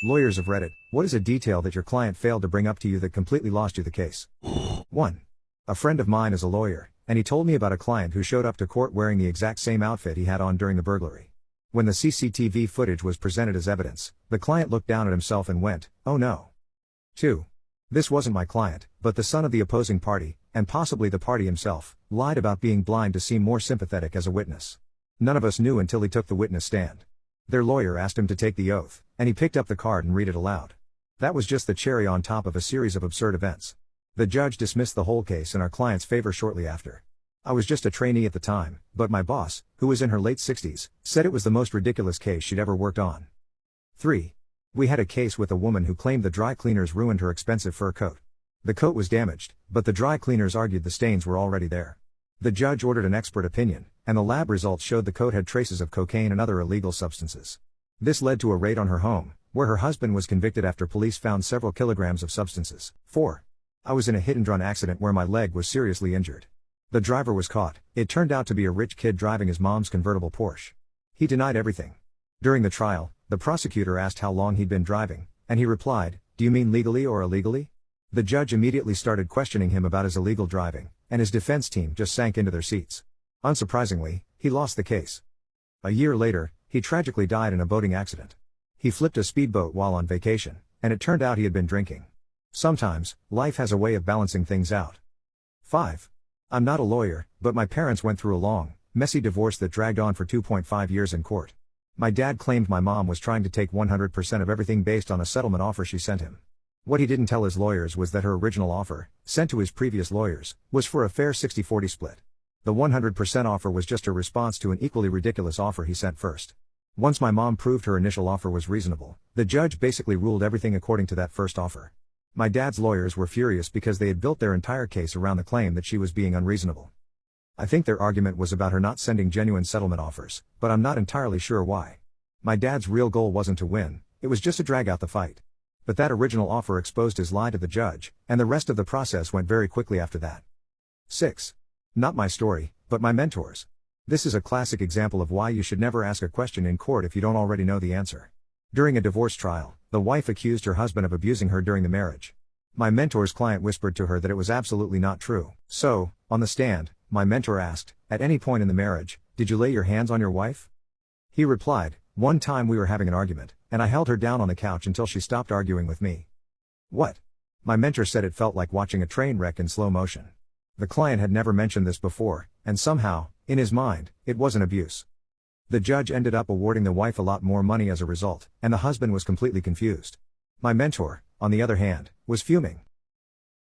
Lawyers have read it. What is a detail that your client failed to bring up to you that completely lost you the case? 1. A friend of mine is a lawyer, and he told me about a client who showed up to court wearing the exact same outfit he had on during the burglary. When the CCTV footage was presented as evidence, the client looked down at himself and went, "Oh no." 2. This wasn't my client, but the son of the opposing party, and possibly the party himself, lied about being blind to seem more sympathetic as a witness. None of us knew until he took the witness stand. Their lawyer asked him to take the oath, and he picked up the card and read it aloud. That was just the cherry on top of a series of absurd events. The judge dismissed the whole case in our client's favor shortly after. I was just a trainee at the time, but my boss, who was in her late 60s, said it was the most ridiculous case she'd ever worked on. 3. We had a case with a woman who claimed the dry cleaners ruined her expensive fur coat. The coat was damaged, but the dry cleaners argued the stains were already there. The judge ordered an expert opinion, and the lab results showed the coat had traces of cocaine and other illegal substances. This led to a raid on her home, where her husband was convicted after police found several kilograms of substances. 4. I was in a hit-and-run accident where my leg was seriously injured. The driver was caught. It turned out to be a rich kid driving his mom's convertible Porsche. He denied everything. During the trial, the prosecutor asked how long he'd been driving, and he replied, "Do you mean legally or illegally?" The judge immediately started questioning him about his illegal driving, and his defense team just sank into their seats. Unsurprisingly, he lost the case. A year later, he tragically died in a boating accident. He flipped a speedboat while on vacation, and it turned out he had been drinking. Sometimes, life has a way of balancing things out. 5. I'm not a lawyer, but my parents went through a long, messy divorce that dragged on for 2.5 years in court. My dad claimed my mom was trying to take 100% of everything based on a settlement offer she sent him. What he didn't tell his lawyers was that her original offer, sent to his previous lawyers, was for a fair 60-40 split. The 100% offer was just a response to an equally ridiculous offer he sent first. Once my mom proved her initial offer was reasonable, the judge basically ruled everything according to that first offer. My dad's lawyers were furious because they had built their entire case around the claim that she was being unreasonable. I think their argument was about her not sending genuine settlement offers, but I'm not entirely sure why. My dad's real goal wasn't to win, it was just to drag out the fight. But that original offer exposed his lie to the judge, and the rest of the process went very quickly after that. 6. Not my story, but my mentor's. This is a classic example of why you should never ask a question in court if you don't already know the answer. During a divorce trial, the wife accused her husband of abusing her during the marriage. My mentor's client whispered to her that it was absolutely not true. So, on the stand, my mentor asked, "At any point in the marriage, did you lay your hands on your wife?" He replied, "One time we were having an argument, and I held her down on the couch until she stopped arguing with me." What? My mentor said it felt like watching a train wreck in slow motion. The client had never mentioned this before, and somehow, in his mind, it wasn't abuse. The judge ended up awarding the wife a lot more money as a result, and the husband was completely confused. My mentor, on the other hand, was fuming.